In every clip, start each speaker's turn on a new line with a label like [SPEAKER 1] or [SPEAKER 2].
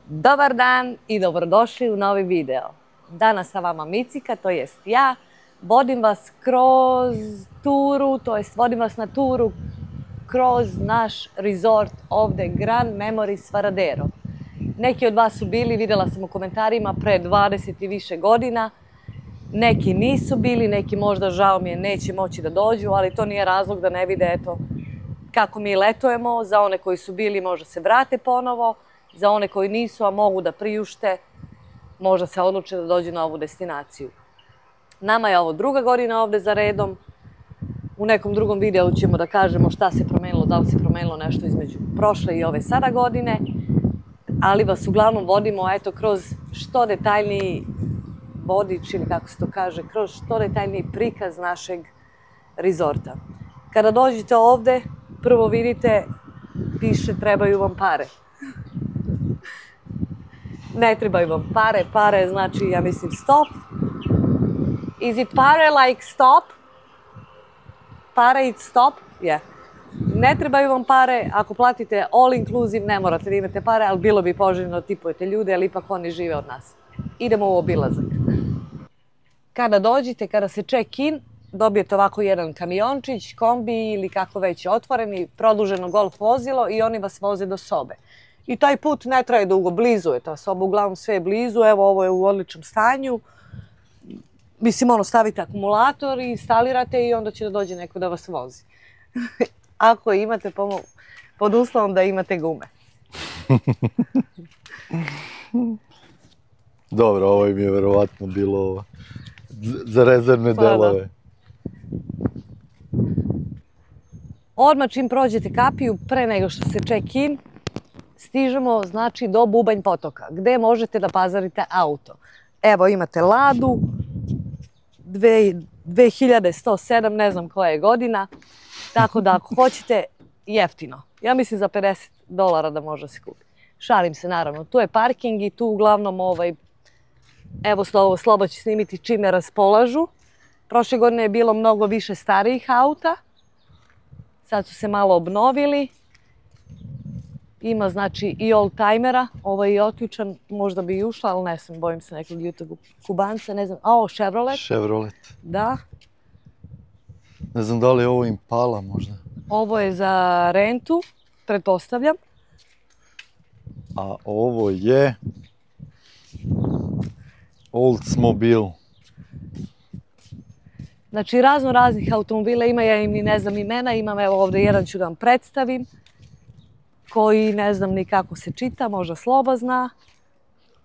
[SPEAKER 1] Dobar dan i dobrodošli u novi video. Danas sa vama Micika, to jest ja, vodim vas kroz turu, to jest vodim vas na turu kroz naš resort ovde, Gran Memories Varadero. Neki od vas su bili, vidjela sam u komentarima, pre 20 i više godina. Neki nisu bili, neki možda, žao mi je, neće moći da dođu, ali to nije razlog da ne vide, eto, kako mi letujemo. Za one koji su bili možda se vrate ponovo, za one koji nisu, a mogu da priušte, možda se odluče da dođu na ovu destinaciju. Nama je ovo druga godina ovde za redom. U nekom drugom videu ćemo da kažemo šta se promenilo, da li se promenilo nešto između prošle i ove sada godine, ali vas uglavnom vodimo, eto, kroz što detaljniji vodič, ili kako se to kaže, kroz što detaljniji prikaz našeg rezorta. Kada dođete ovde, prvo vidite, piše trebaju vam pare. Ne trebaju vam pare, pare znači, ja mislim, stop. Is it pare like stop? Pare it's stop? Yeah. Ne trebaju vam pare, ako platite all inclusive ne morate da imate pare, ali bilo bi poželjno da tipujete ljude, ali ipak oni žive od nas. Idemo u obilazak. Kada dođete, kada se check-in, dobijete ovako jedan kamiončić, kombi ili kako već je otvoreni, produženo golf vozilo i oni vas voze do sobe. I taj put ne traje dugo, blizu je ta soba, uglavnom sve je blizu, evo ovo je u odličnom stanju. Mislim, ono, stavite akumulator i instalirate i onda će da dođe neko da vas vozi. Ako imate, pod uslovom da imate gume.
[SPEAKER 2] Dobro, ovo im je verovatno bilo za rezervne delove.
[SPEAKER 1] Odmah čim prođete kapiju, pre nego što se check-in, stižemo, znači, do Bubanj potoka, gde možete da pazarite auto. Evo, imate Ladu, 2107, ne znam koja je godina, tako da ako hoćete, jeftino. Ja mislim za $50 da može se kupiti. Šalim se, naravno. Tu je parking i tu uglavnom, evo, Sloba će snimiti čime raspolažu. Prošle godine je bilo mnogo više starijih auta. Sad su se malo obnovili. Ima, znači, i oldtimera. Ovo je i otključan, možda bi i ušla, ali ne znam, bojim se nekog ljutog Kubanca, ne znam. A ovo, Chevrolet.
[SPEAKER 2] Chevrolet.
[SPEAKER 1] Da.
[SPEAKER 2] Ne znam da li je ovo Impala možda.
[SPEAKER 1] Ovo je za rentu, pretpostavljam.
[SPEAKER 2] A ovo je Oldsmobile.
[SPEAKER 1] Znači, raznih automobila ima, ja im ni ne znam imena, imam, evo ovde jedan ću da vam predstavim, koji ne znam ni kako se čita, možda Sloba zna.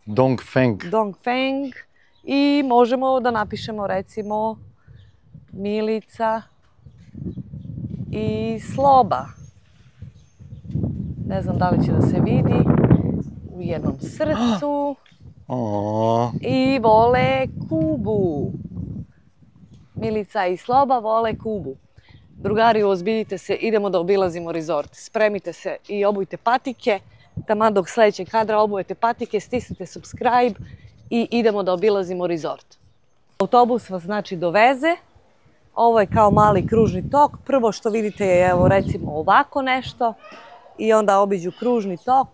[SPEAKER 2] Dongfeng.
[SPEAKER 1] Dongfeng. I možemo da napišemo, recimo, Milica i Sloba. Ne znam da li će da se vidi. U jednom srcu. I vole Kubu. Milica i Sloba vole Kubu. Drugari, ozbiljite se, idemo da obilazimo rezort. Spremite se i obujte patike. Taman dok sledećeg kadra obujete patike, stisnite subscribe i idemo da obilazimo rezort. Autobus vas, znači, doveze. Ovo je kao mali kružni tok. Prvo što vidite je, evo, recimo ovako nešto. I onda obiđu kružni tok.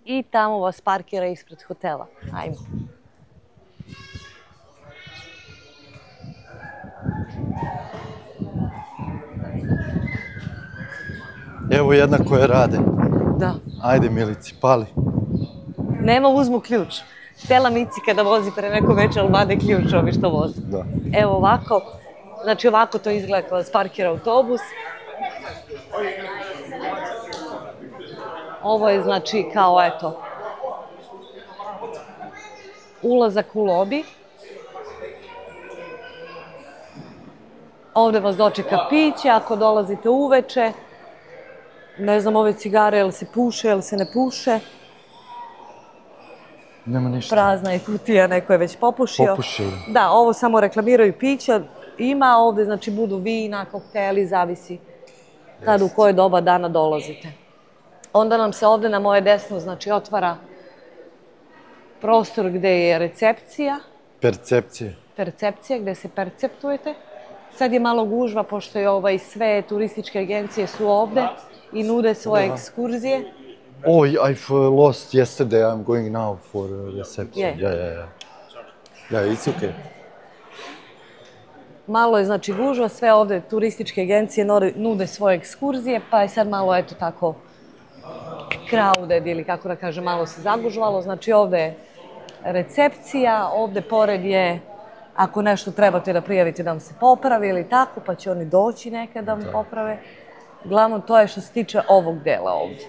[SPEAKER 1] I tamo vas parkira ispred hotela. Ajmo.
[SPEAKER 2] Evo jedna koja rade.
[SPEAKER 1] Da.
[SPEAKER 2] Ajde, Milici, pali.
[SPEAKER 1] Nema, uzmu ključ. Htela Micika da vozi pre neko večer, ali vade ključ ovi što vozi.
[SPEAKER 2] Da.
[SPEAKER 1] Evo ovako. Znači ovako to izgleda kada vas parkira autobus. Ovo je, znači, kao, eto, ulazak u lobi. Ovde vas dočeka piće, ako dolazite uveče. Ne znam, ove cigare, jel se puše, jel se ne puše.
[SPEAKER 2] Nema ništa.
[SPEAKER 1] Prazna je kutija, neko je već popušio.
[SPEAKER 2] Popušio.
[SPEAKER 1] Da, ovo samo reklamiraju pića. Ima ovde, znači, budu vina, kokteli, zavisi kada u koje doba dana dolazite. Onda nam se ovde na moje desno, znači, otvara prostor gde je recepcija.
[SPEAKER 2] Percepcije.
[SPEAKER 1] Percepcija, gde se perceptujete. Sad je malo gužva, pošto je sve turističke agencije su ovde i nude svoje ekskurzije.
[SPEAKER 2] Oh, I've lost yesterday. I'm going now for reception. Yeah. Yeah, it's okay.
[SPEAKER 1] Malo je, znači, gužva, sve ovde turističke agencije nude svoje ekskurzije, pa je sad malo, eto tako, crowded ili kako da kažem, malo se zagužvalo. Znači, ovde je recepcija, ovde pored je, ako nešto trebate da prijavite da vam se popravi ili tako, pa će oni doći nekad da vam poprave. Glavno, to je što se tiče ovog dela ovde.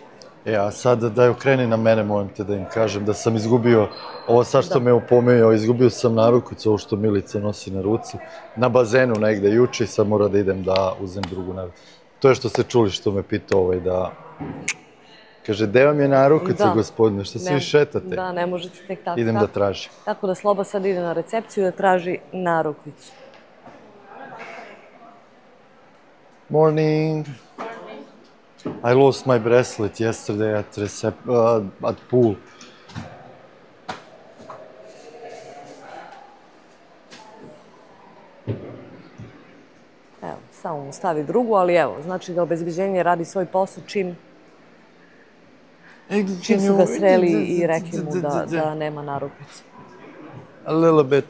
[SPEAKER 2] A sad da je okreni na mene, molim te da im kažem da sam izgubio, ovo sad što me upomenuo, izgubio sam narukvicu, ovo što Milica nosi na ruci, na bazenu negde juče i sad mora da idem da uzem drugu narukvicu. To je što ste čuli što me pitao da... Kaže, gde vam je narukvica, gospodine, što se vi šetate?
[SPEAKER 1] Da, ne možete tek tako.
[SPEAKER 2] Idem da tražim.
[SPEAKER 1] Tako da Sloba sad ide na recepciju da traži narukvicu.
[SPEAKER 2] Morning. I lost my bracelet yesterday at pool.
[SPEAKER 1] Evo, samo mu stavi drugu, ali evo, znači da obezbeđenje radi svoj posao čim su ga sreli i rekli mu da nema narukvicu.
[SPEAKER 2] A little bit.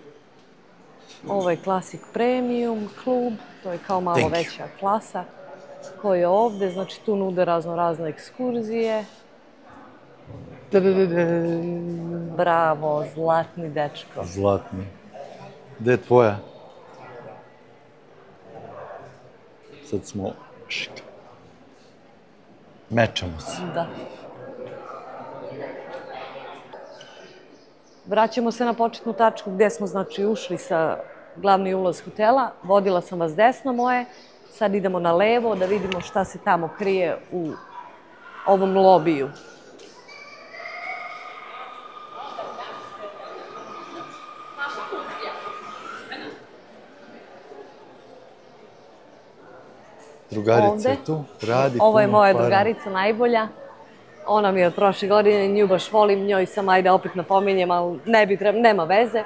[SPEAKER 1] Ovo je Classic Premium klub, to je kao malo veća klasa koja je ovde, znači tu nude razne ekskurzije. Bravo, zlatni dečko.
[SPEAKER 2] Zlatni. Gde je tvoja? Sad smo... Mečamo se.
[SPEAKER 1] Da. Vraćamo se na početnu tačku gde smo, znači, ušli sa glavni ulaz hotela. Vodila sam vas desno moje. Sad idemo na levo da vidimo šta se tamo krije u ovom lobiju.
[SPEAKER 2] Drugarica je tu, radi.
[SPEAKER 1] Ovo je moja drugarica najbolja. Ona mi je od prošle godine, nju baš volim, njoj sam, ajde opet napominjem, ali nema veze.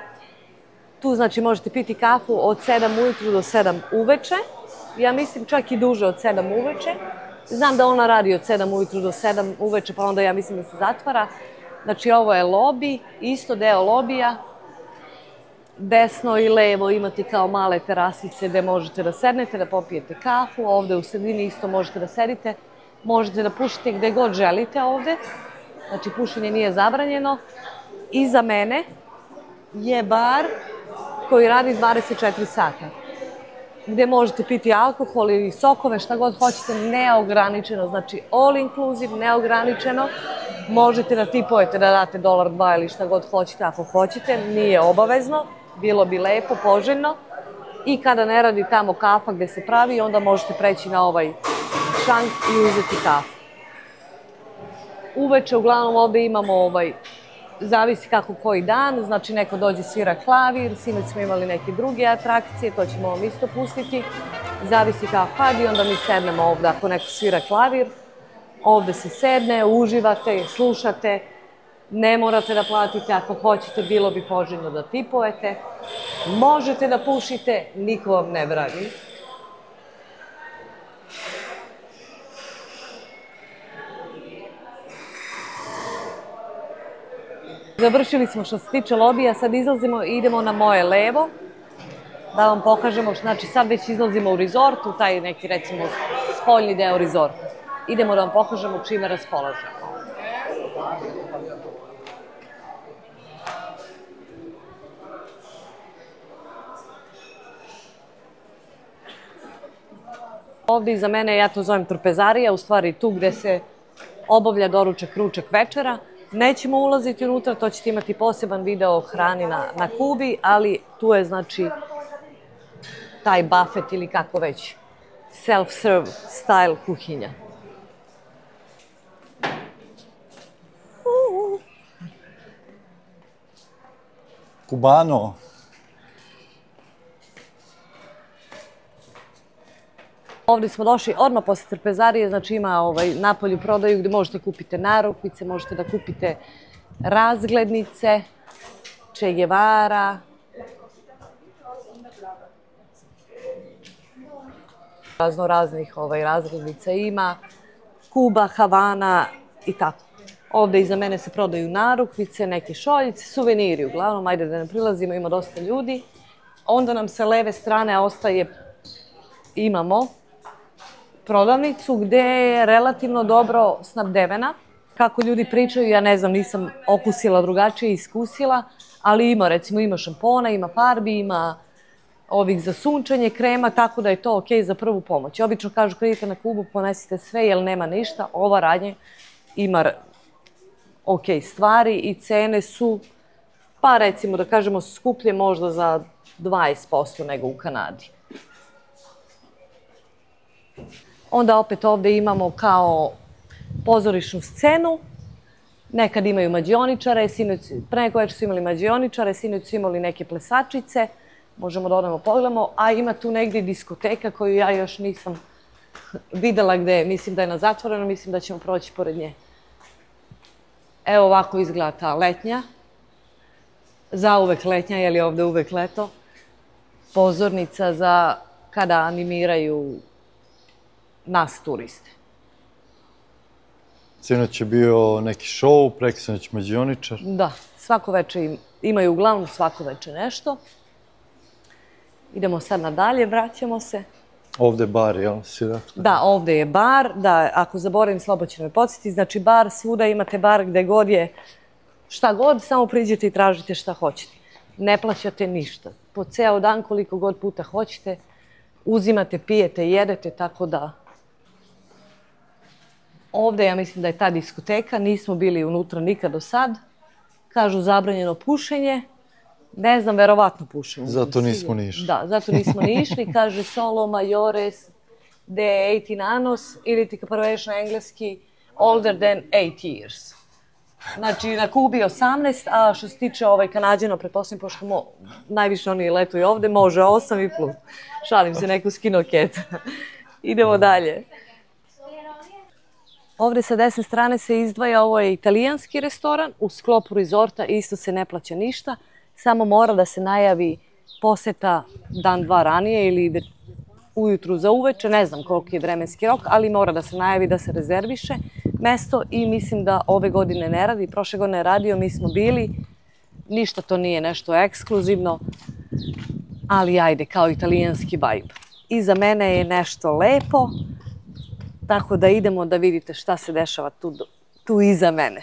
[SPEAKER 1] Tu, znači, možete piti kafu od 7 ujutru do 7 uveče. Ja mislim čak i duže od 7 uveče. Znam da ona radi od 7 ujutru do 7 uveče, pa onda ja mislim da se zatvara. Znači, ovo je lobi, isto deo lobija. Desno i levo imate kao male terasice gde možete da sednete, da popijete kafu. Ovde u sredini isto možete da sedite. Možete da pušite gde god želite ovde. Znači, pušenje nije zabranjeno. Iza mene je bar koji radi 24 sata. Gde možete piti alkohol ili sokove, šta god hoćete, neograničeno. Znači, all inclusive, neograničeno. Možete da tipujete, da date $1, $2 ili šta god hoćete, ako hoćete. Nije obavezno. Bilo bi lepo, poželjno. I kada ne radi tamo kafa gde se pravi, onda možete preći na ovaj šank i uzeti kafu. Uveče, uglavnom, ovde imamo zavisi kako koji dan, znači neko dođe svira klavir, sinoć smo imali neke druge atrakcije, to ćemo vam isto pustiti. Zavisi kako kad i onda mi sednemo ovde ako neko svira klavir. Ovde se sedne, uživate, slušate, ne morate da platite, ako hoćete bilo bi poželjno da tipujete. Možete da pušite, niko vam ne brani. Završili smo što se tiče lobija, sad izlazimo i idemo na moje levo, da vam pokažemo, znači sad već izlazimo u rezort, u taj neki, recimo, spoljni deo rezorta. Idemo da vam pokažemo čime raspolažemo. Ovde iza mene, ja to zovem trpezarija, u stvari tu gde se obavlja doručak, ručak, večera. Nećemo ulaziti unutra, to ćete imati poseban video o hrani na Kubi, ali tu je, znači, taj buffet ili kako već, self-serve style kuhinja.
[SPEAKER 2] Kubano.
[SPEAKER 1] Ovde smo došli odmah posle trpezarije, znači ima napolju prodaju gde možete kupite narukvice, možete da kupite razglednice, Che Guevara, razno raznih razglednica ima, Kuba, Havana i tako. Ovdje iza mene se prodaju narukvice, neke šoljice, suveniri uglavnom, ajde da ne prilazimo, ima dosta ljudi. Onda nam sa leve strane imamo prodavnicu gdje je relativno dobro snabdevena. Kako ljudi pričaju, ja ne znam, nisam okusila drugačije, iskusila, ali ima šampona, ima farbi, ima ovih za sunčanje, krema, tako da je to ok za prvu pomoć. Obično kažu kad idete na Kubu ponesite sve jer nema ništa, ova radnja ima ok stvari i cene su, pa recimo da kažemo skuplje možda za 20% nego u Kanadi. Onda opet ovdje imamo kao pozorišnu scenu, nekad imaju mađioničare, pre neko večer su imali mađioničare, sinoć su imali neke plesačice, možemo da odemo pogledamo, a ima tu negdje diskoteka koju ja još nisam videla gdje je, mislim da je na zatvoreno, mislim da ćemo proći pored nje. Evo ovako izgleda ta letnja, zauvek letnja, jer je ovdje uvek leto, pozornica za kada animiraju nas turiste.
[SPEAKER 2] Sinoć je bio neki šou, preksinoć mađioničar.
[SPEAKER 1] Da, svako večer imaju uglavnom svako večer nešto. Idemo sad nadalje, vraćamo se.
[SPEAKER 2] Ovdje je bar, jel si rekla?
[SPEAKER 1] Da, ovdje je bar, da, ako zaboravim slabo će me podsjetiti, znači bar, svuda imate bar gdje god je šta god, samo priđete i tražite šta hoćete. Ne plaćate ništa. Po ceo dan koliko god puta hoćete, uzimate, pijete, jedete, tako da... Ovdje ja mislim da je ta diskoteka, nismo bili unutra nikad do sad. Kažu zabranjeno pušenje, ne znam, verovatno pušenje.
[SPEAKER 2] Zato nismo ni išli.
[SPEAKER 1] Da, zato nismo ni išli. Kaže solo mayores de 18 anos, ili ti kad prevedeš na engleski older than 8 years. Znači na Kubi 18, a što se tiče Kanađana, pretpostavljam, pošto najviše oni letuju ovdje, može 8 i plus. Šalim se, neku skinuo ket. Idemo dalje. Ovdje sa desne strane se izdvaja, ovo je italijanski restoran, u sklopu rezorta isto se ne plaća ništa, samo mora da se najavi poseta dan, dva ranije ili ujutru za uveče, ne znam koliki je vremenski rok, ali mora da se najavi da se rezerviše mesto i mislim da ove godine ne radi, prošle godine je radio, mi smo bili, ništa to nije nešto ekskluzivno, ali ajde, kao italijanski vibe. Iza mene je nešto lepo, tako da idemo da vidite šta se dešava tu iza mene.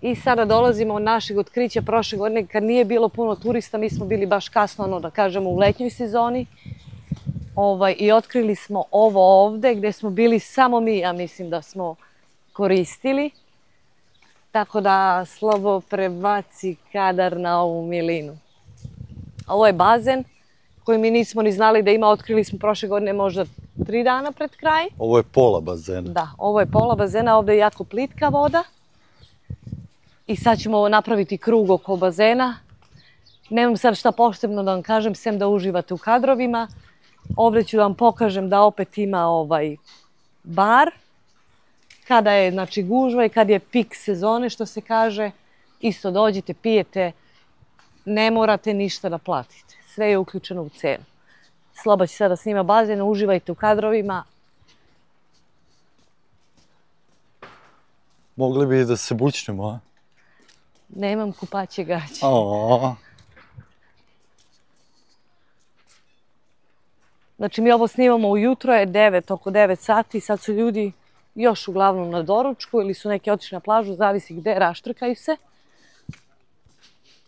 [SPEAKER 1] I sada dolazimo od našeg otkrića prošle godine, kad nije bilo puno turista, mi smo bili baš kasno, da kažemo, u letnjoj sezoni. I otkrili smo ovo ovde, gde smo bili samo mi, ja mislim da smo koristili. Tako da Slobo prebaci kadar na ovu milinu. Ovo je bazen koji mi nismo ni znali da ima, otkrili smo prošle godine možda 3 dana pred kraj.
[SPEAKER 2] Ovo je pola bazena.
[SPEAKER 1] Da, ovo je pola bazena, ovdje je jako plitka voda. I sad ćemo napraviti krug oko bazena. Nemam sad šta posebno da vam kažem, sem da uživate u kadrovima. Ovdje ću vam pokažem da opet ima bar. Kada je gužva i kad je pik sezone, što se kaže, isto dođite, pijete, ne morate ništa da platite. Sve je uključeno u cenu. Sloba će sada snima bazen, uživajte u kadrovima.
[SPEAKER 2] Mogli bi da se bućnemo, a?
[SPEAKER 1] Nemam kupaće gaće. Znači mi ovo snimamo ujutro, je 9, oko 9 sati, sad su ljudi još uglavnom na doručku ili su neki otišli na plažu, zavisi gde, raštrkaju se.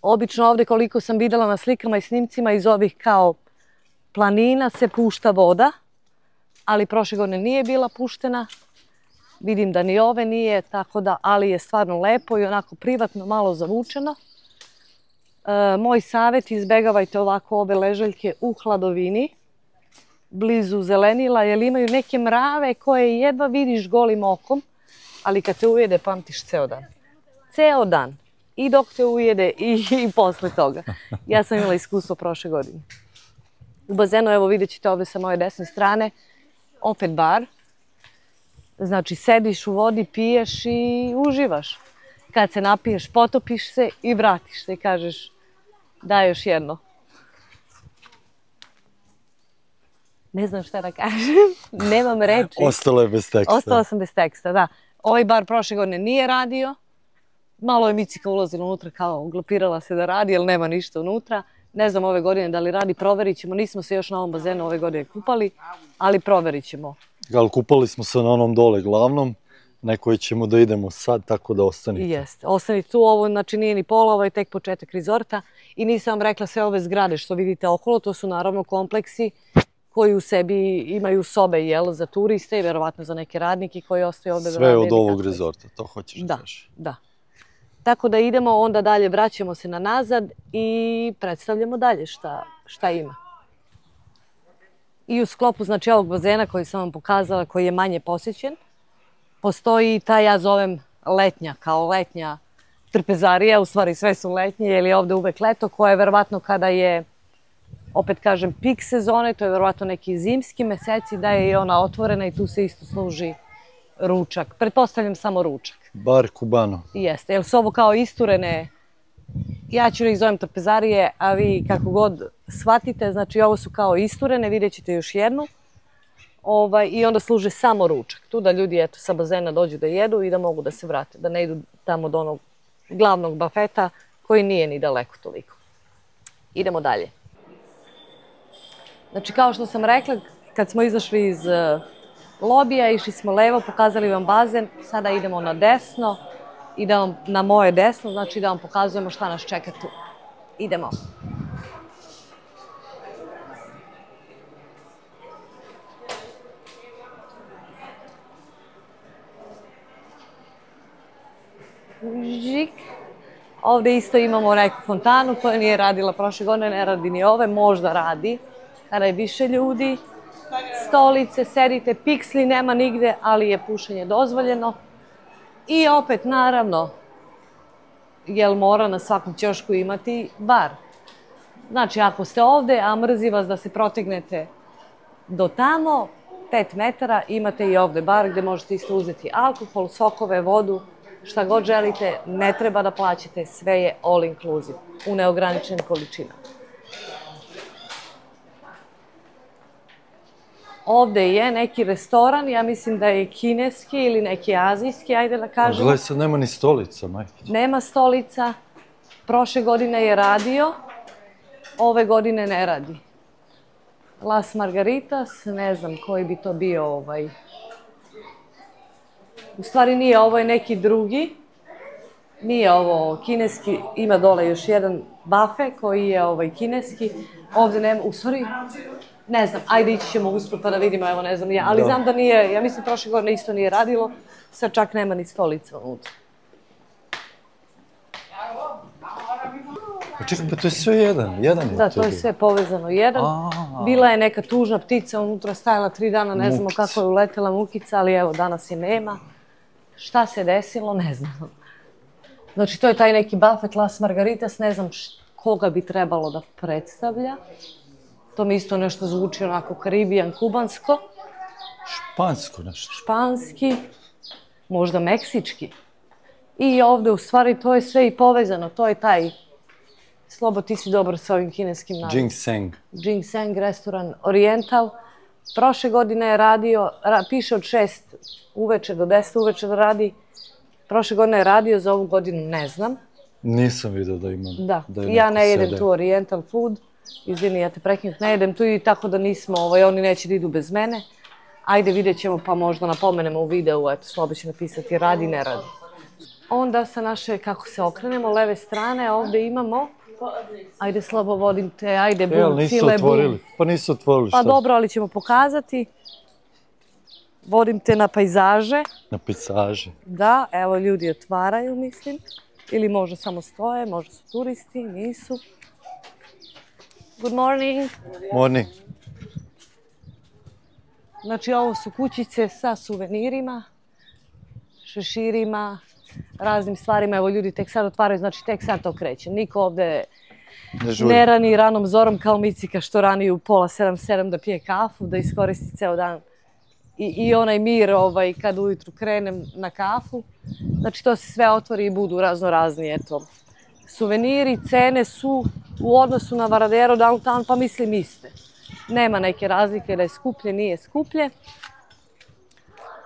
[SPEAKER 1] Obično ovdje, koliko sam videla na slikama i snimcima, iz ovih kao planina se pušta voda, ali prošle godine nije bila puštena. Vidim da ni ove nije, tako da, ali je stvarno lepo i onako privatno, malo zavučeno. Moj savjet, izbegavajte ovako ove ležaljke u hladovini, blizu zelenila, jer imaju neke mrave koje jedva vidiš golim okom, ali kad te ujede pamtiš ceo dan. Ceo dan. I dok te ujede i posle toga. Ja sam imala iskustvo prošle godine. U bazenu, evo vidjet ćete ovdje sa moje desne strane, opet bar. Znači sediš u vodi, piješ i uživaš. Kad se napiješ, potopiš se i vratiš se i kažeš daj još jedno. Ne znam šta da kažem, nemam reči.
[SPEAKER 2] Ostala je bez teksta.
[SPEAKER 1] Ostala sam bez teksta, da. Ovaj bar prošle godine nije radio. Malo je Micika ulazila unutra kao uglopirala se da radi, ali nema ništa unutra. Ne znam ove godine da li radi, proverit ćemo. Nismo se još na ovom bazenu ove godine kupali, ali proverit ćemo.
[SPEAKER 2] Ali kupali smo se na onom dole glavnom, nekoj ćemo da idemo sad, tako da ostanite.
[SPEAKER 1] Jeste, ostanite tu, ovo znači nije ni pola, ovo je tek početak rezorta. I nisam vam rekla sve ove zgrade što vidite okolo, to su naravno kompleksi koji u sebi imaju sobe za turiste i verovatno za neke radnike koji ostaju ovde.
[SPEAKER 2] Sve od ovog rezorta, to hoćeš da kažeš.
[SPEAKER 1] Da. Tako da idemo, onda dalje vraćamo se nazad i predstavljamo dalje šta ima. I u sklopu znači ovog bazena koji sam vam pokazala, koji je manje posjećen, postoji ta, ja zovem letnja, kao letnja trpezarija, u stvari sve su letnje, jer je ovde uvek leto, koje je verovatno kada je, opet kažem, pik sezone, to je verovatno neki zimski meseci, da je i ona otvorena i tu se isto služi ručak. Pretpostavljam samo ručak.
[SPEAKER 2] Bar Cubano.
[SPEAKER 1] Jeste, jer su ovo kao isturene, ja ću ih zovem trpezarije, a vi kako god shvatite, znači ovo su kao isturene, vidjet ćete još jednu. I onda služe samo ručak. Tu da ljudi sa bazena dođu da jedu i da mogu da se vrate, da ne idu tamo do onog glavnog bafeta koji nije ni daleko toliko. Idemo dalje. Znači kao što sam rekla, kad smo izašli iz lobija, išli smo levo, pokazali vam bazen, sada idemo na desno i na moje desno, znači da vam pokazujemo šta nas čeka tu. Idemo. Žik. Ovde isto imamo neku fontanu koja nije radila prošle godine, ne radi ni ove, možda radi kada je više ljudi. Stolice, sedite, piksli nema nigde, ali je pušenje dozvoljeno. I opet, naravno, jel mora na svakom ćošku imati bar. Znači, ako ste ovde, a mrzi vas da se protegnete do tamo, 5 metara, imate i ovde bar gde možete isto uzeti alkohol, sokove, vodu, šta god želite, ne treba da plaćate, sve je all inclusive, u neograničenim količinama. Ovde je neki restoran, ja mislim da je kineski ili neki azijski, ajde da kažemo.
[SPEAKER 2] Gledaj, sad nema ni stolica, majke.
[SPEAKER 1] Nema stolica, prošle godine je radio, ove godine ne radi. Las Margaritas, ne znam koji bi to bio U stvari nije, ovo je neki drugi. Nije ovo kineski, ima dole još jedan bafe koji je kineski. Ovde nema, u stvari, ne znam, ajde ići ćemo usput pa da vidimo, evo ne znam ja, ali znam da nije, ja mislim prošle godine isto nije radilo, sad čak nema ni stolica unutra.
[SPEAKER 2] Čekaj, pa to je sve jedan je to bio.
[SPEAKER 1] Da, to je sve povezano jedan. Bila je neka tužna ptica unutra, stajala 3 dana, ne znamo kako je uletela Mukica, ali evo, danas je nema. Šta se desilo, ne znam. Znači, to je taj neki buffet Las Margaritas, ne znam koga bi trebalo da predstavlja. To mi isto nešto zvuči onako karibijan, kubansko.
[SPEAKER 2] Špansko nešto.
[SPEAKER 1] Španski, možda meksički. I ovde, u stvari, to je sve i povezano. To je taj, Slobo, ti si dobar sa ovim kineskim nazivom.
[SPEAKER 2] Ginseng.
[SPEAKER 1] Ginseng, restoran Oriental. Prošle godine je radio, piše od 6 uveče do 10 uveče da radi. Prošle godine je radio, za ovu godinu ne znam.
[SPEAKER 2] Nisam vidio da imam.
[SPEAKER 1] Da, ja ne jedem tu Oriental food. Izvini, ja te prekinut, ne jedem tu i tako da nismo, oni neće da idu bez mene. Ajde, vidjet ćemo pa možda napomenemo u videu, eto, Slobo će napisati radi, ne radi. Onda sa naše, kako se okrenemo, leve strane, ovde imamo, ajde Slobo, vodim te, ajde, bum, cile, bum.
[SPEAKER 2] Pa nisu otvorili, šta?
[SPEAKER 1] Pa dobro, ali ćemo pokazati. Vodim te na pejzaže.
[SPEAKER 2] Na pejzaže.
[SPEAKER 1] Da, evo ljudi otvaraju, mislim. Ili možda samo stoje, možda su turisti, nisu. Good morning.
[SPEAKER 2] Morning.
[SPEAKER 1] Znači, ovo su kućice sa suvenirima, šeširima, raznim stvarima. Evo, ljudi tek sad otvaraju, znači tek sad to kreće. Niko ovde ne rani ranom zorom kao Micika što rani u pola 7 da pije kafu, da iskoristi ceo dan. I onaj mir kad ujutru krenem na kafu. Znači, to se sve otvori i budu razno razni, eto. Suveniri, cene su u odnosu na Varadero, downtown, pa mislim iste. Nema neke razlike da je skuplje, nije skuplje.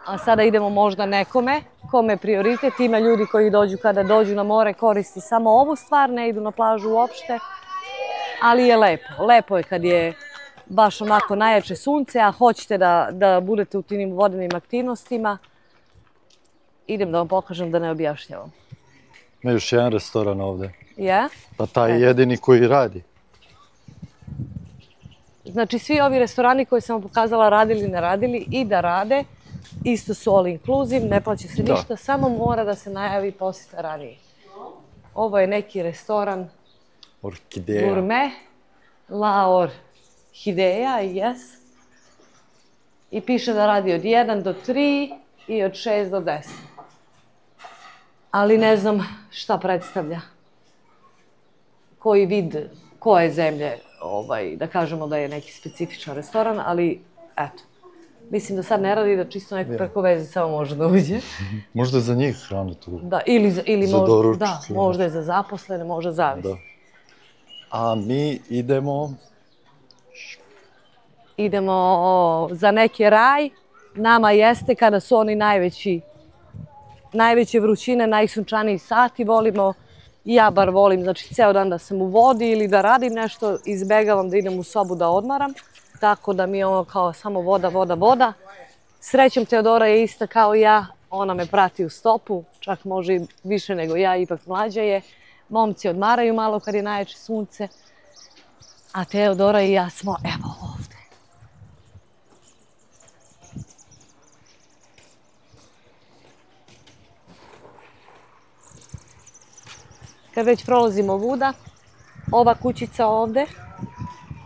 [SPEAKER 1] A sada idemo možda nekome, kome je prioritet. Ima ljudi koji dođu kada dođu na more, koristi samo ovu stvar, ne idu na plažu uopšte. Ali je lepo. Lepo je kad je baš onako najjače sunce, a hoćete da budete u tim vodenim aktivnostima. Idem da vam pokažem da ne objašnjavam.
[SPEAKER 2] Ima još jedan restoran ovdje.
[SPEAKER 1] Je?
[SPEAKER 2] Pa taj je jedini koji radi.
[SPEAKER 1] Znači svi ovi restorani koji sam vam pokazala radili, ne radili i da rade, isto su all inclusive, ne plaća se ništa, samo mora da se najavi posjeta ranije. Ovo je neki restoran
[SPEAKER 2] Orhideja.
[SPEAKER 1] Gourmet, La Orhideja, yes. I piše da radi od 1 do 3 i od 6 do 10. Ali ne znam šta predstavlja. Koji vid, koje zemlje, da kažemo da je neki specifičan restoran, ali eto. Mislim da sad ne radi, da čisto neko preko veze samo može da uđe.
[SPEAKER 2] Možda je za njih hrana tu.
[SPEAKER 1] Da, ili
[SPEAKER 2] za doručak.
[SPEAKER 1] Da, možda je za zaposlene, možda zavisi.
[SPEAKER 2] A mi idemo...
[SPEAKER 1] Idemo za neki raj. Nama jeste kada su oni najveće vrućine, najsunčaniji sati. Volimo, ja bar volim, znači ceo dan da sam u vodi ili da radim nešto, izbegavam da idem u sobu da odmaram. Tako da mi je ono kao samo voda, voda, voda. Srećom Teodora je ista kao ja, ona me prati u stopu, čak može i više nego ja, ipak mlađa je. Momci odmaraju malo kad je najjače sunce, a Teodora i ja smo evo ovdje. Kad već prolazimo vuda, ova kućica ovdje,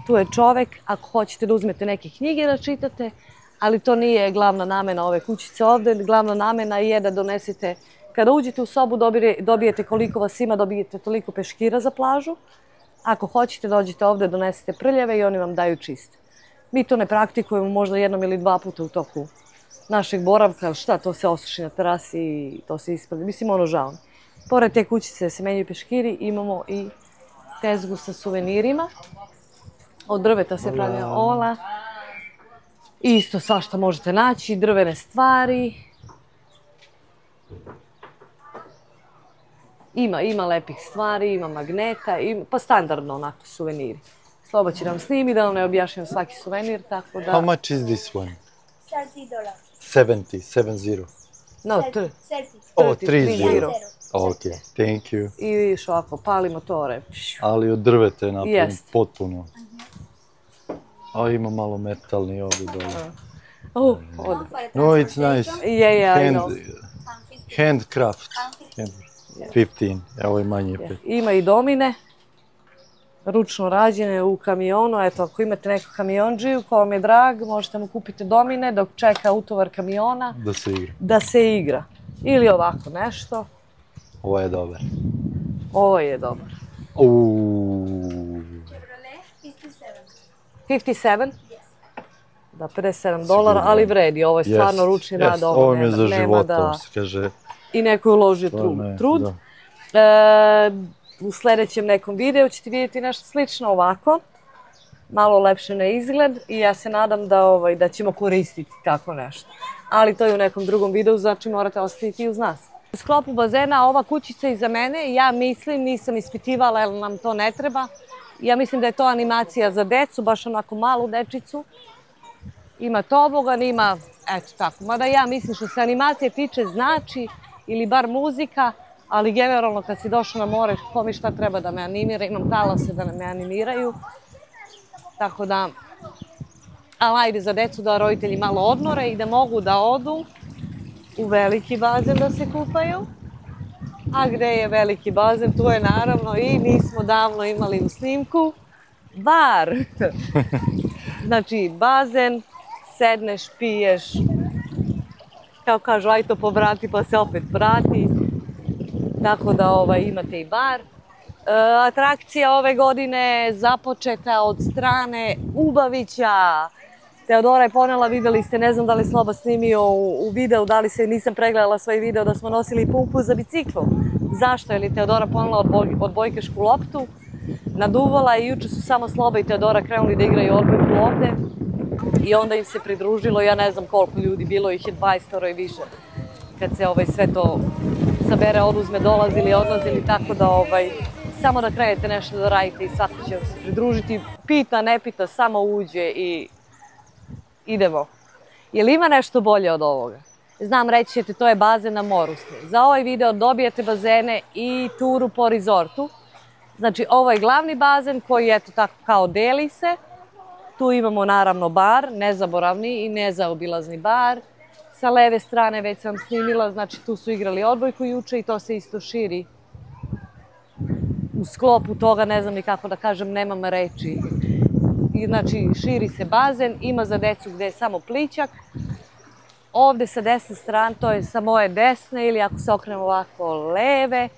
[SPEAKER 1] tu je čovek, ako hoćete da uzmete neke knjige da čitate, ali to nije glavna namena ove kućice ovdje. Glavna namena je da donesete, kada uđete u sobu dobijete koliko vas ima, dobijete toliko peškira za plažu. Ako hoćete dođete ovdje, donesete prljave i oni vam daju čiste. Mi to ne praktikujemo možda 1 ili 2 puta u toku našeg boravka, šta, to se osuši na terasi i to se ispravlja. Mislim, ono žao. Pored te kućice se menjaju peškiri, imamo i tezgu sa suvenirima. Od drveta se pravlja ola. Isto svašta možete naći, drvene stvari. Ima lepih stvari, ima magneta, pa standardno onako suveniri. Sloba će nam snimi da vam ne objašnjam svaki suvenir, tako da...
[SPEAKER 2] How much is this one?
[SPEAKER 3] $30.
[SPEAKER 2] 70.
[SPEAKER 1] No,
[SPEAKER 3] 30.
[SPEAKER 2] Oh, 30.
[SPEAKER 1] €30.
[SPEAKER 2] Ok, thank you.
[SPEAKER 1] I vidiš ovako, pali motore.
[SPEAKER 2] Ali od drveta je napravljen
[SPEAKER 1] Jest.
[SPEAKER 2] potpuno. A ima malo metalni ovdje dole. No, it's nice.
[SPEAKER 1] I know.
[SPEAKER 2] Handcraft. 15, evo je manje opet.
[SPEAKER 1] Ima i domine, ručno rađene u kamionu. Eto, ako imate nekog kamionđiju ko vam je drag, možete mu kupiti domine dok čeka utovar kamiona.
[SPEAKER 2] Da se igra.
[SPEAKER 1] Da se igra. Ili ovako nešto.
[SPEAKER 2] Ovo je dobar.
[SPEAKER 1] Ovo je dobar.
[SPEAKER 3] Chevrolet 57.
[SPEAKER 1] 57? Da, $57, ali vredi. Ovo je stvarno ručni rad.
[SPEAKER 2] Ovo mi je za života, se kaže.
[SPEAKER 1] I neko je uložio trud. U sljedećem nekom videu ćete vidjeti nešto slično ovako. Malo lepše na izgled i ja se nadam da ćemo koristiti tako nešto. Ali to je u nekom drugom videu, znači morate ostaviti uz nas. U sklopu bazena ova kućica iza mene, ja mislim, nisam ispitivala jer nam to ne treba. Ja mislim da je to animacija za decu, baš onako malu dečicu. Ima tobogan, ima, eto tako. Mada ja mislim što se animacije tiče znači, ili bar muzika, ali generalno kad si došao na more, kome šta treba da me animira, imam talase da me animiraju. Tako da, ali ajde za decu da roditelji malo odmore i da mogu da odu u veliki bazen da se kupaju. A gde je veliki bazen, tu je naravno i mi smo davno imali u snimku bar. Znači bazen, sedneš, piješ, kao kažu aj to povrati pa se opet vrati. Tako da imate i bar. Atrakcija ove godine započeta od strane Ubavića. Teodora je ponela, vidjeli ste, ne znam da li Sloba snimio u videu, da li se nisam pregledala svoj video da smo nosili pumpu za biciklu. Zašto? Jer je Teodora ponela odbojkašku loptu naduvala i juče su samo Sloba i Teodora krenuli da igraju odbojku ovde i onda im se pridružilo, ja ne znam koliko ljudi, bilo ih je 20 i više. Kad se sve to sabere, oduzme, dolazili, odlazili, tako da samo da krenete nešto da radite i svako će vam se pridružiti. Pita, ne pita, samo uđe i idemo. Je li ima nešto bolje od ovoga? Znam, reći ćete, to je bazen na moru. Za ovaj video dobijete bazene i turu po rezortu. Znači, ovo je glavni bazen koji, eto tako, kao deli se. Tu imamo naravno bar, nezaboravni i nezaobilazni bar. Sa leve strane već sam snimila, znači tu su igrali odbojku juče i to se isto širi. U sklopu toga, ne znam ni kako da kažem, nemam reči. Znači, širi se bazen, ima za decu gde je samo plićak. Ovde sa desne strane, to je sa moje desne ili ako se okrenemo ovako leve,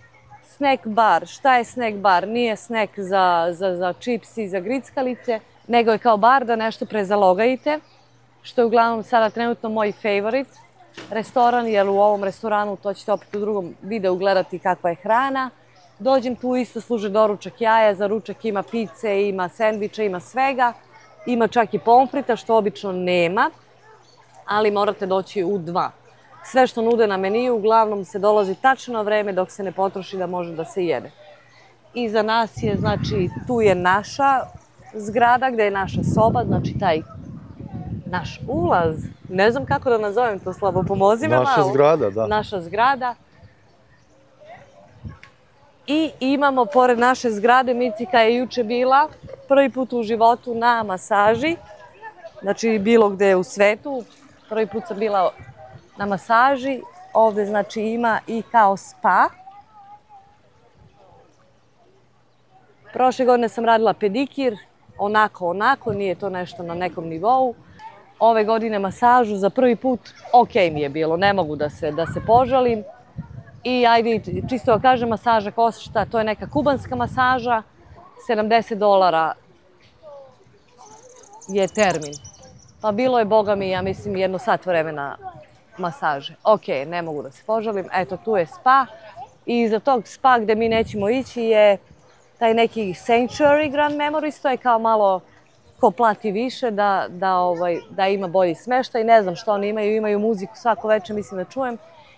[SPEAKER 1] snack bar. Šta je snack bar? Nije snack za čips i za grickalice, nego je kao bar da nešto prezalogajite, što je uglavnom sada trenutno moj favorit restoran, jer u ovom restoranu, to ćete opet u drugom videu gledati kakva je hrana. Dođem tu, isto služe doručak jaja, za ručak ima pice, ima sendviča, ima svega. Ima čak i pomfrita, što obično nema, ali morate doći u 2. Sve što nude na meniju, uglavnom se dolazi tačno na vreme dok se ne potroši da može da se jede. Iza nas je, znači, tu je naša zgrada gde je naša soba, znači taj naš ulaz. Ne znam kako da nazovem to, Slabo, pomozi me malo.
[SPEAKER 2] Naša zgrada, da.
[SPEAKER 1] Naša zgrada. I imamo, pored naše zgrade, Micika je juče bila prvi put u životu na masaži. Znači, bilo gde u svetu. Prvi put sam bila na masaži. Ovde, znači, ima i kao spa. Prošle godine sam radila pedikir. Onako, nije to nešto na nekom nivou. Ove godine masažu za prvi put, ok mi je bilo, ne mogu da se požalim. I ajde, čisto da kažem, masaža košta, to je neka kubanska masaža, $70 je termin. Pa bilo je, boga mi, ja mislim, 1 sat vremena masaže. Ok, ne mogu da se požalim, eto tu je spa. I iza tog spa gde mi nećemo ići je taj neki Sanctuary Grand Memories, to je kao malo ko plati više da ima bolji smeštaj. Ne znam što oni imaju muziku svako večer, mislim da čujem.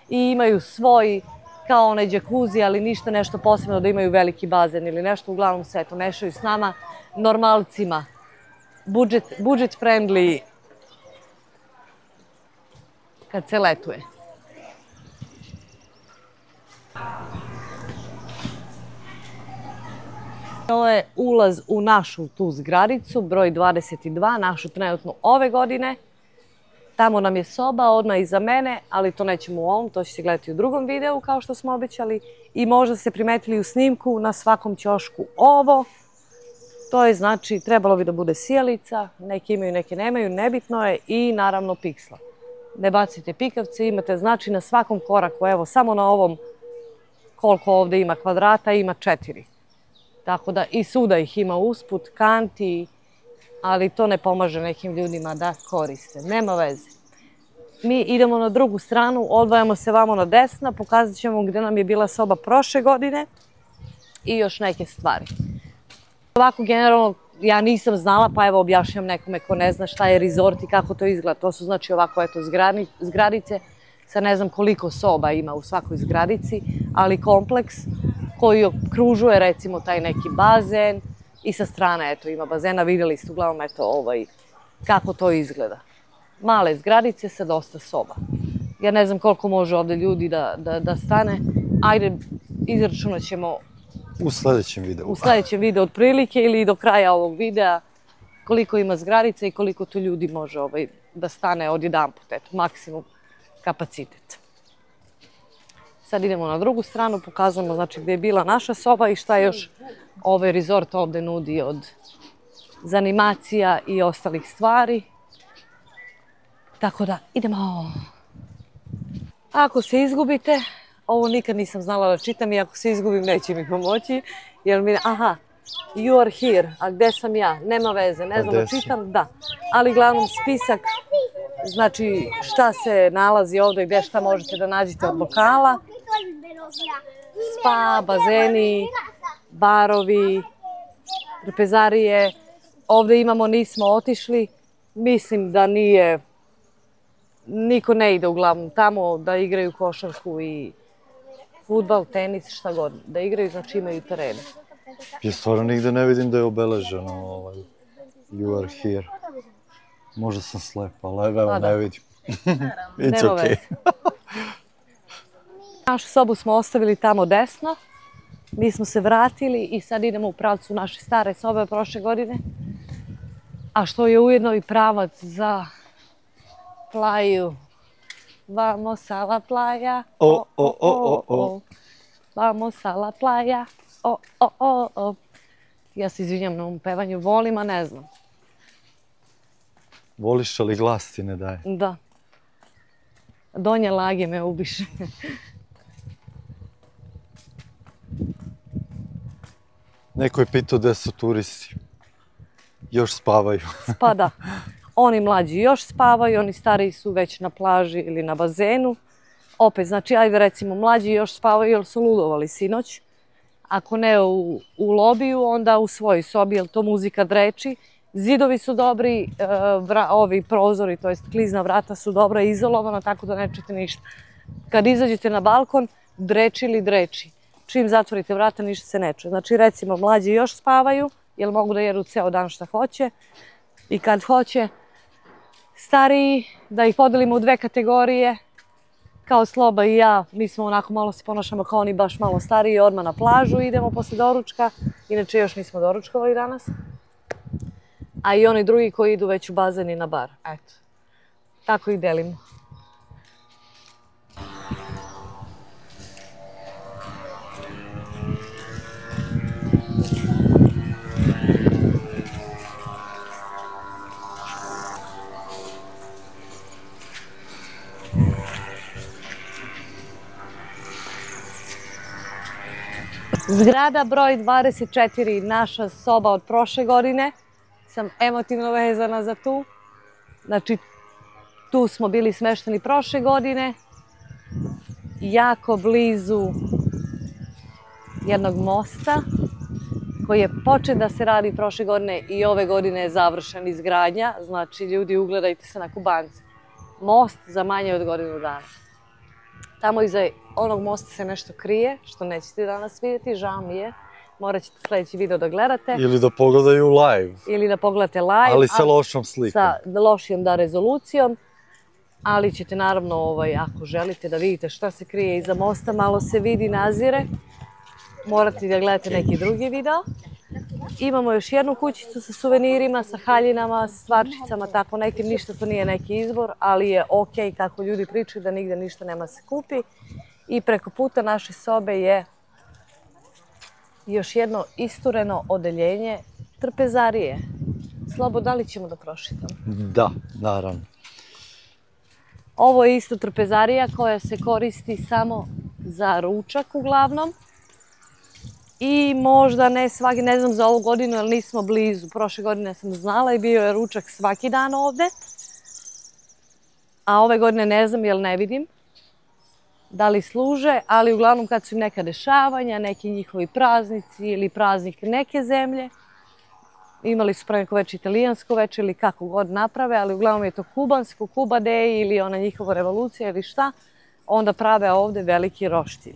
[SPEAKER 1] I imaju svoj, kao onaj džakuzi, ali ništa nešto posebno da imaju veliki bazen ili nešto. Uglavnom se eto mešaju s nama, normalcima. Budget friendly kad se letuje. Ovo je ulaz u našu tu zgradicu, broj 22, našu trenutno ove godine. Tamo nam je soba, odmah iza mene, ali to nećemo u ovom, to će se gledati u drugom videu kao što smo obećali. I možda ste primetili u snimku na svakom ćošku ovo. To je znači, trebalo bi da bude sijalica, neke imaju, neke nemaju, nebitno je, i naravno piksla. Ne bacite pikavce, imate znači na svakom koraku, evo samo na ovom koliko ovde ima kvadrata, ima 4. Tako da i svuda ih ima usput, kanti, ali to ne pomaže nekim ljudima da koriste. Nema veze. Mi idemo na drugu stranu, odvajamo se vamo na desna, pokazat ćemo gde nam je bila soba prošle godine i još neke stvari. Ovako, generalno, ja nisam znala, pa evo objašnjam nekome ko ne zna šta je rezort i kako to izgleda. To su znači ovako, eto, zgradice, sa ne znam koliko soba ima u svakoj zgradici, ali kompleks koji okružuje recimo taj neki bazen i sa strane, eto, ima bazena, vidjeli ste uglavnom, eto, kako to izgleda. Male zgradice sa dosta soba. Ja ne znam koliko može ovde ljudi da stane. Ajde, izračunat ćemo
[SPEAKER 2] u sledećem videu.
[SPEAKER 1] U sledećem videu otprilike ili do kraja ovog videa koliko ima zgradica i koliko tu ljudi može da stane odjedanput, eto, maksimum kapacitet. Sad idemo na drugu stranu, pokazujemo znači gde je bila naša soba i šta još ovaj rezort ovde nudi od zanimacija i ostalih stvari. Tako da, idemo. Ako se izgubite, ovo nikad nisam znala da čitam i ako se izgubim neće mi pomoći, jer mi, aha, you are here, a gde sam ja? Nema veze, ne znam da čitam, da. Ali glavnom spisak, znači šta se nalazi ovde, gde šta možete da nađete od lokala. Spa, bazeni, barovi, trpezarije. Ovdje imamo, nismo otišli. Mislim da nije, niko ne ide uglavnom tamo da igraju košarku i fudbal, tenis, šta god. Da igraju, znači imaju terene.
[SPEAKER 2] Ja stvarno nigde ne vidim da je obeleženo you are here. Možda sam slep, ali evo ne vidim. It's okay.
[SPEAKER 1] Našu sobu smo ostavili tamo desno. Mi smo se vratili i sad idemo u pravcu naše stare sobe od prošle godine. A što je ujedno i pravac za plaju. Vamos a la playa. Vamos a la playa. Ja se izvinjam na ovom pevanju, volim, a ne znam.
[SPEAKER 2] Voliš, ali glas ti ne daje.
[SPEAKER 1] Da. Donje lage me ubiše.
[SPEAKER 2] Neko je pitao gde su turisti. Još spavaju.
[SPEAKER 1] Spada. Oni mlađi još spavaju, oni stariji su već na plaži ili na bazenu. Opet, znači, ajde recimo, mlađi još spavaju jer su ludovali sinoć. Ako ne u lobiju, onda u svojoj sobi, jer to muzika dreči. Zidovi su dobri, ovi prozori, to jest klizna vrata su dobra, izolovana, tako da ne čujete ništa. Kad izađete na balkon, dreči ili dreči. Čim zatvorite vrata, ništa se ne čuje. Znači, recimo, mlađi još spavaju, jer mogu da jedu ceo dan šta hoće. I kad hoće, stariji, da ih podelimo u dve kategorije, kao Sloba i ja, mi smo onako malo se ponašamo kao oni baš malo stariji, odmah na plažu idemo posle doručka, inače još nismo doručkovali danas. A i oni drugi koji idu već u bazen i na bar, eto. Tako ih delimo. Zgrada broj 24, naša soba od prošle godine. Sam emotivno vezana za tu. Znači, tu smo bili smešteni prošle godine. Jako blizu jednog mosta koji je počet da se radi prošle godine i ove godine je završen izgradnja. Znači, ljudi, ugledajte se na Kubance. Most za manje od godinu dana. Tamo iza onog mosta se nešto krije, što nećete danas vidjeti, žao mi je. Morat ćete sljedeći video da gledate.
[SPEAKER 2] Ili da pogledaju live.
[SPEAKER 1] Ili da pogledate live.
[SPEAKER 2] Ali sa lošom slikom.
[SPEAKER 1] Sa lošijom rezolucijom. Ali ćete naravno, ako želite da vidite šta se krije iza mosta, malo se vidi, nazire. Morate da gledate neki drugi video. Imamo još jednu kućicu sa suvenirima, sa haljinama, sa stvarčicama, tako nekim, ništa to nije neki izbor, ali je ok kako ljudi pričaju da nigde ništa nema se kupi. I preko puta naše sobe je još jedno istureno odeljenje trpezarije. Slobo, da li ćemo da prošetamo?
[SPEAKER 2] Da, naravno.
[SPEAKER 1] Ovo je isto trpezarija koja se koristi samo za ručak uglavnom. I možda ne svaki, ne znam za ovu godinu, jer nismo blizu. Prošle godine sam znala i bio je ručak svaki dan ovde. A ove godine ne znam jer ne vidim da li služe, ali uglavnom kad su im neka dešavanja, neki njihovi praznici ili praznik neke zemlje, imali su preko već italijansko veče ili kako god naprave, ali uglavnom je to kubansko, Kuba Day ili ona njihova revolucija ili šta, onda prave ovde veliki roštilj.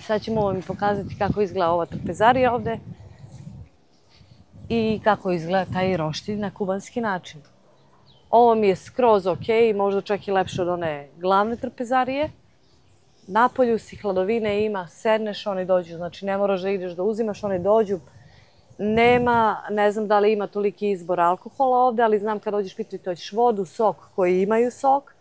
[SPEAKER 1] Sad ćemo vam pokazati kako izgleda ova trpezarija ovde i kako izgleda taj roštilj na kubanski način. Ovo mi je skroz ok, možda čak i lepše od one glavne trpezarije. Napolju si hladovine ima, sedneš, oni dođu, znači ne moraš da ideš da uzimaš, oni dođu. Nema, ne znam da li ima toliki izbor alkohola ovde, ali znam kad dođeš pitati hoćeš vodu, sok koji imaju sok,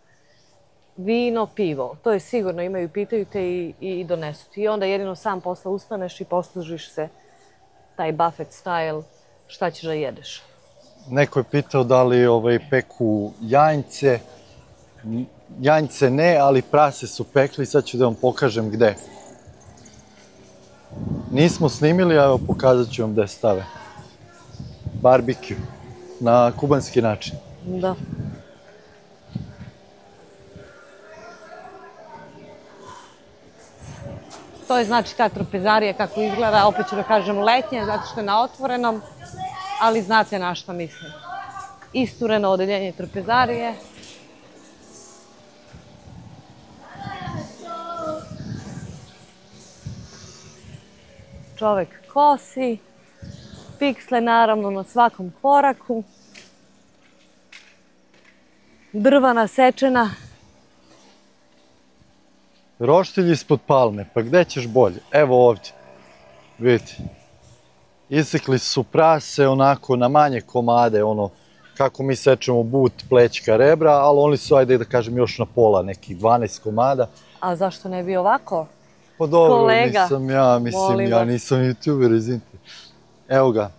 [SPEAKER 1] vino, pivo. To je sigurno imaju, pitaju te i donesu ti. I onda jedino sam posle ustaneš i poslužiš se taj buffet style, šta ćeš da jedeš.
[SPEAKER 2] Neko je pitao da li peku janjce. Janjce ne, ali prase su pekli. Sad ću da vam pokažem gde. Nismo snimili, a evo pokazat ću vam gde stave. Barbecue. Na kubanski način.
[SPEAKER 1] Da. To je znači ta trpezarija kako izgleda, opet ću da kažem letnje, zato što je na otvorenom, ali znate na što mislim. Istureno odeljenje trpezarije. Čovek kosi, piksle naravno na svakom koraku, drva nasečena.
[SPEAKER 2] Roštilj ispod palme, pa gde ćeš bolje? Evo ovdje, vidite. Isekli su prase onako na manje komade, ono, kako mi sečemo but, plećka, rebra, ali oni su, ajde da kažem, još na pola, nekih 12 komada.
[SPEAKER 1] A zašto ne bi ovako?
[SPEAKER 2] Pa dobro,
[SPEAKER 1] Kolega,
[SPEAKER 2] nisam ja, mislim, ja
[SPEAKER 1] vas.
[SPEAKER 2] nisam youtuber, izvinite. Evo ga,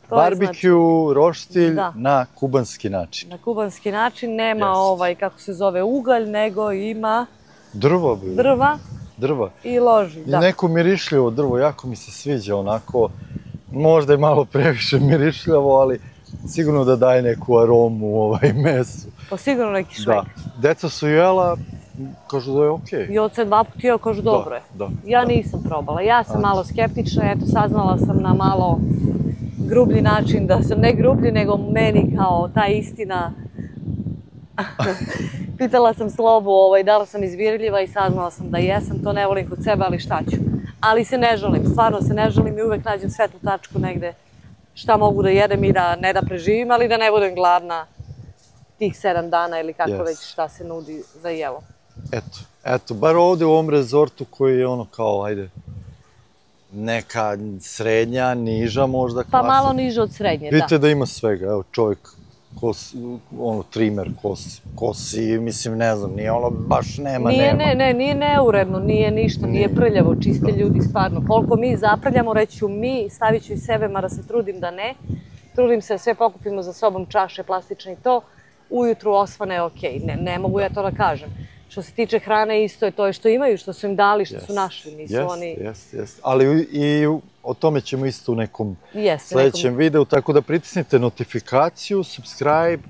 [SPEAKER 1] To je
[SPEAKER 2] barbekju, roštilj
[SPEAKER 1] Da.
[SPEAKER 2] na kubanski način.
[SPEAKER 1] Na kubanski način nema
[SPEAKER 2] Jest.
[SPEAKER 1] ovaj, kako se zove, ugalj, nego ima
[SPEAKER 2] Drvo, bi.
[SPEAKER 1] drva
[SPEAKER 2] Drva.
[SPEAKER 1] i loži.
[SPEAKER 2] I
[SPEAKER 1] Da.
[SPEAKER 2] neko mirišljivo drvo, jako mi se sviđa onako, možda je malo previše mirišljavo, ali sigurno da daje neku aromu mesu.
[SPEAKER 1] Pa sigurno neki švek.
[SPEAKER 2] Da. Deca su jela, kažu da je okej.
[SPEAKER 1] I od se 2 puta jeo, kažu dobro je.
[SPEAKER 2] Da,
[SPEAKER 1] Ja
[SPEAKER 2] da.
[SPEAKER 1] nisam probala. Ja sam malo skeptična, eto saznala sam na malo grublji način, da sam ne grublji, nego meni kao ta istina. Pitala sam Slobu, da li sam izbirljiva i saznala sam da jesam, to ne volim kod sebe, ali šta ću. Ali se ne žalim, stvarno se ne žalim i uvek nađem svetlu tačku negde šta mogu da jedem i da ne da preživim, ali da ne budem gladna tih 7 dana ili kako
[SPEAKER 2] Yes.
[SPEAKER 1] već šta se nudi za jelo.
[SPEAKER 2] Eto, bar ovdje u ovom rezortu koji je ono kao, ajde, neka srednja, niža možda klasa.
[SPEAKER 1] Pa malo niže od srednje, da.
[SPEAKER 2] Vidite da ima svega, evo čovjek, trimer, kosi, mislim, ne znam, nije ono, baš nema.
[SPEAKER 1] Nije neuredno, nije ništa, nije prljavo, čiste ljudi stvarno. Koliko mi zaprljamo, reću mi, stavit ću i sebe, mada se trudim da ne. Trudim se, sve pokupimo za sobom, čaše, plastične i to. Ujutru osvane je okej, ne mogu ja to da kažem. Što se tiče hrane, isto je to što imaju, što su im dali, što su našli, nisu oni...
[SPEAKER 2] Jeste. Ali i o tome ćemo isto u nekom
[SPEAKER 1] Jeste,
[SPEAKER 2] sljedećem videu, tako da pritisnite notifikaciju, subscribe,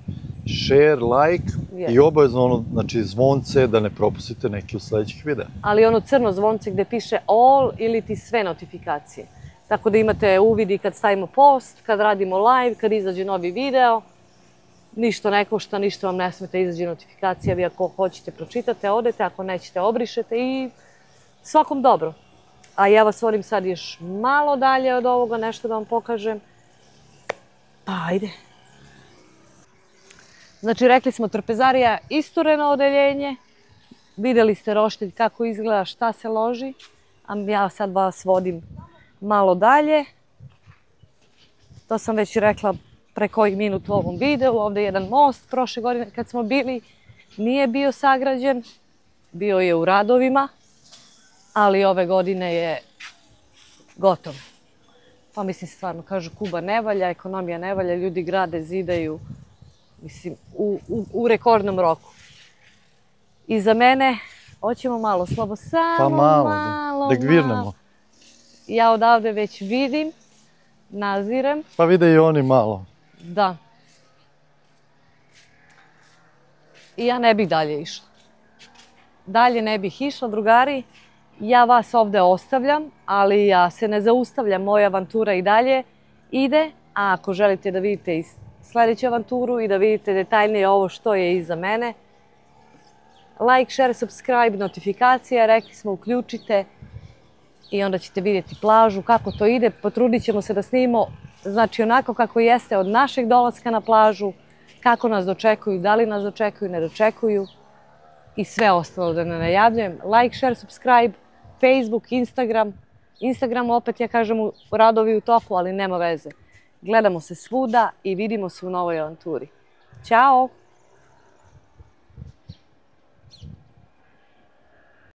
[SPEAKER 2] share, like i obavezno znači zvonce da ne propustite neki od sljedećih videa.
[SPEAKER 1] Ali ono crno zvonce gdje piše all ili ti sve notifikacije. Tako da imate uvidi kad stavimo post, kad radimo live, kad izađe novi video. Ništa ne košta, ništa vam ne smete, izađe notifikacija, vi ako hoćete pročitate, odete, ako nećete obrišete i svakom dobro. A ja vas volim sad još malo dalje od ovoga, nešto da vam pokažem. Pa ajde. Znači rekli smo trpezarija, istureno odeljenje, vidjeli ste roštilj kako izgleda, šta se loži, a ja sad vas vodim malo dalje. To sam već rekla pre kojih minut u ovom videu. Ovdje je jedan most, prošle godine kad smo bili nije bio sagrađen, bio je u radovima, ali ove godine je gotov. Pa mislim stvarno, kažu Kuba ne valja, ekonomija ne valja, ljudi grade, zidaju, mislim, u rekordnom roku. I za mene, hoćemo malo Slobo, samo
[SPEAKER 2] Pa
[SPEAKER 1] malo,
[SPEAKER 2] da gvirnemo.
[SPEAKER 1] Ja odavde već vidim, nazirem.
[SPEAKER 2] Pa vide i oni malo.
[SPEAKER 1] Da. I ja ne bih dalje išla. Dalje ne bih išla, drugari. Ja vas ovdje ostavljam, ali ja se ne zaustavljam. Moja avantura i dalje ide. A ako želite da vidite i sljedeću avanturu i da vidite detaljnije ovo što je iza mene, like, share, subscribe, notifikacije, rekli smo uključite i onda ćete vidjeti plažu, kako to ide. Potrudit ćemo se da snimimo, znači onako kako jeste od našeg dolaska na plažu, kako nas dočekuju, da li nas dočekuju, ne dočekuju i sve ostalo da ne najavljujem. Like, share, subscribe, Facebook, Instagram. Instagram opet ja kažem radovi u toku, ali nema veze. Gledamo se svuda i vidimo se u novoj avanturi. Ćao!